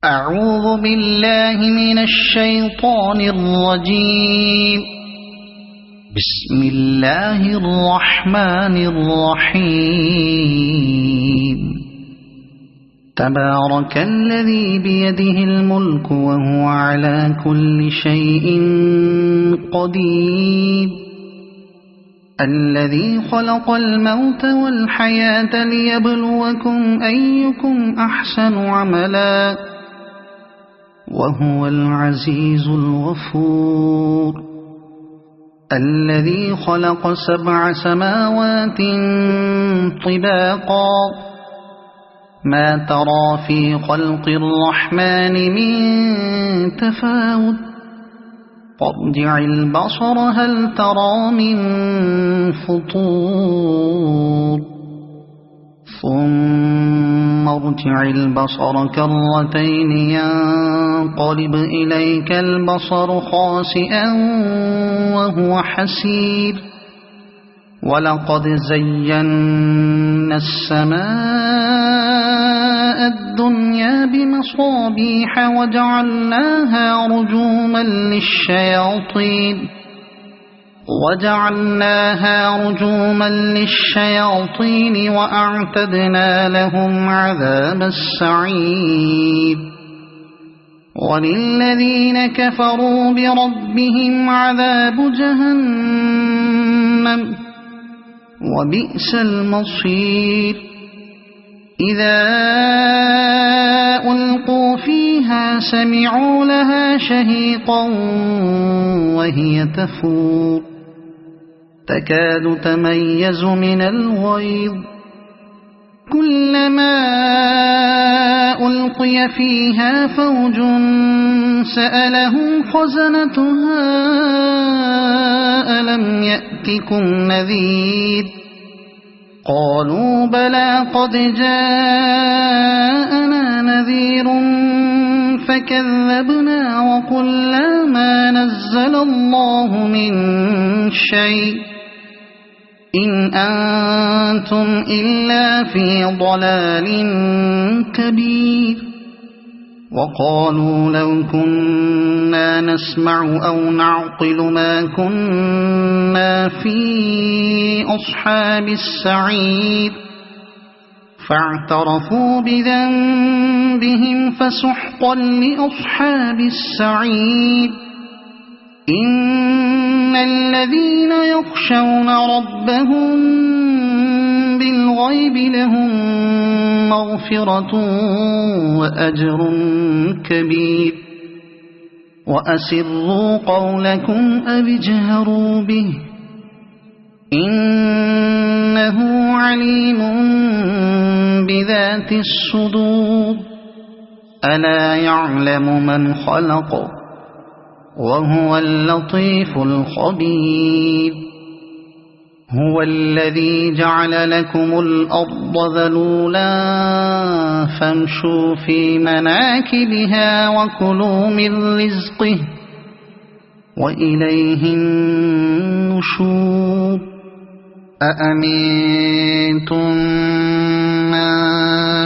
أعوذ بالله من الشيطان الرجيم. بسم الله الرحمن الرحيم. تبارك الذي بيده الملك وهو على كل شيء قدير. الذي خلق الموت والحياة ليبلوكم أيكم أحسن عملا وهو العزيز الغفور. الذي خلق 7 سماوات طباقا ما ترى في خلق الرحمن من تفاوت فارجع البصر هل ترى من فطور ثم ارجع البصر كرتين ينقلب إليك البصر خاسئا وهو حسير. ولقد زينا السماء الدنيا بمصابيح وجعلناها رجوما للشياطين وأعتدنا لهم عذاب السعير. وللذين كفروا بربهم عذاب جهنم وبئس المصير. إذا ألقوا فيها سمعوا لها شهيقا وهي تفور تكاد تميز من الغيظ. كلما ألقي فيها فوج سألهم خزنتها ألم يأتكم نذير قالوا بلى قد جاءنا نذير فكذبنا وقلنا ما نزل الله من شيء إن أنتم إلا في ضلال كبير. وقالوا لو كنا نسمع أو نعقل ما كنا في أصحاب السعير فاعترفوا بذنبهم فسحقا لأصحاب السعير. إن الذين يخشون ربهم بالغيب لهم مغفرة وأجر كبير. وأسروا قولكم أو اجهروا به إنه عليم بذات الصدور. ألا يعلم من خلق وهو اللطيف الخبير. هو الذي جعل لكم الأرض ذلولا فامشوا في مناكبها وكلوا من رزقه وإليه النشور. أأمنتم من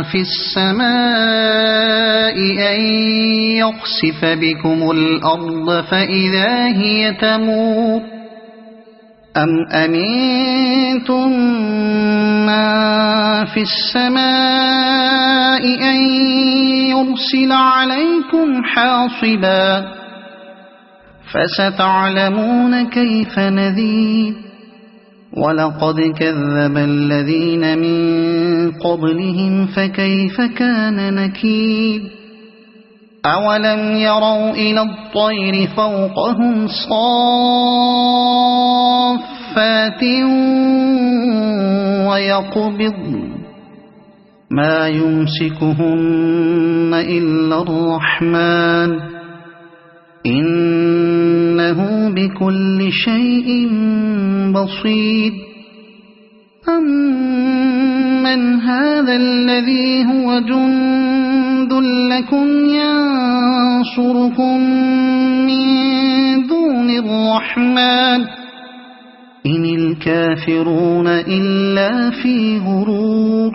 في السماء أن يخسف بكم الأرض فإذا هي تمور أم أمنتم من في السماء أن يرسل عليكم حاصبا فستعلمون كيف نذير. ولقد كذب الذين من قبلهم فكيف كان نكير. أولم يروا إلى الطير فوقهم صافات ويقبضن ما يمسكهن إلا الرحمن إنه بكل شيء بصير. أمن هذا الذي هو جند لكم ينصركم من دون الرحمن إن الكافرون إلا في غرور.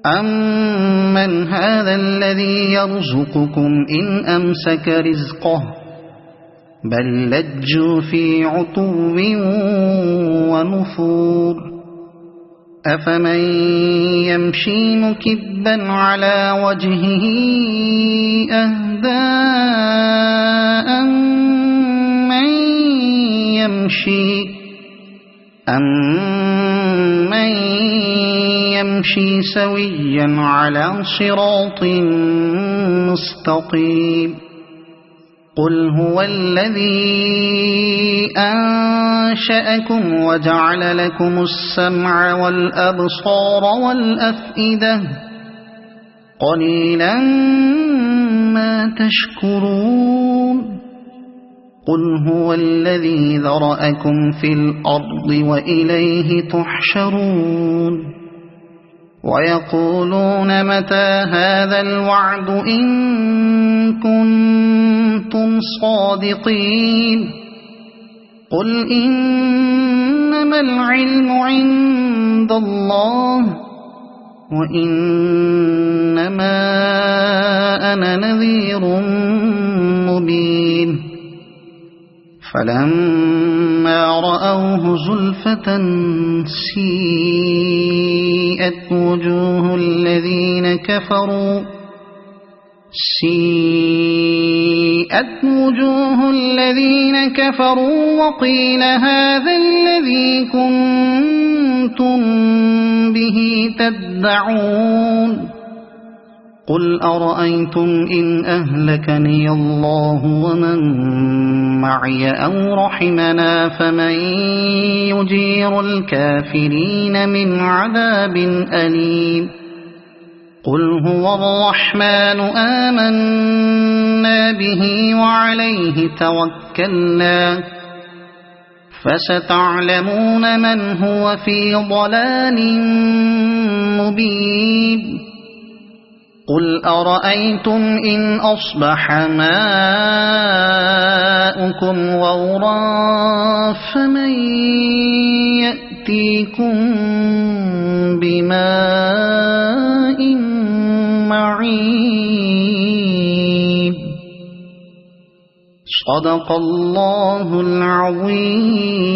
أَمَّنْ هَذَا الَّذِي يَرْزُقُكُمْ إِنْ أَمْسَكَ رِزْقَهُ بَل لَّجُّوا فِي عُتُوٍّ وَنُفُورٍ أَفَمَن يَمْشِي مُكِبًّا عَلَى وَجْهِهِ أَهْدَىٰ أَمَّن يَمْشِي سَوِيًّا عَلَى صِرَاطٍ مُّسْتَقِيمٍ قُلْ هُوَ الَّذِي أَنشَأَكُمْ وَجَعَلَ لَكُمُ السَّمْعَ وَالْأَبْصَارَ وَالْأَفْئِدَةَ قَلِيلًا مَّا تَشْكُرُونَ قُلْ هُوَ الَّذِي ذَرَأَكُمْ فِي الْأَرْضِ وَإِلَيْهِ تُحْشَرُونَ وَيَقُولُونَ مَتَىٰ هَٰذَا الْوَعْدُ إِن كُنتُمْ صَادِقِينَ قُلْ إِنَّمَا الْعِلْمُ عِندَ اللَّهِ وَإِنَّمَا أَنَا نَذِيرٌ مُّبِينٌ فَلَمَّا رَأَوْهُ زُلْفَةً سِيئَتْ وُجُوهُ الَّذِينَ كَفَرُوا وَقِيلَ هَٰذَا الَّذِي كُنتُم بِهِ تَدَّعُونَ قُلْ أَرَأَيْتُمْ إِنْ أَهْلَكَنِيَ اللَّهُ وَمَن مَّعِيَ أَوْ رَحِمَنَا فَمَن يُجِيرُ الْكَافِرِينَ مِنْ عَذَابٍ أَلِيمٍ قُلْ هُوَ الرَّحْمَٰنُ آمَنَّا بِهِ وَعَلَيْهِ تَوَكَّلْنَا فَسَتَعْلَمُونَ مَنْ هُوَ فِي ضَلَالٍ مُّبِينٍ قُلْ أَرَأَيْتُمْ إِنْ أَصْبَحَ مَاؤُكُمْ غَوْرًا فَمَن يَأْتِيكُم بِمَاءٍ مَّعِينٍ صَدَقَ اللَّهُ الْعَظِيمُ.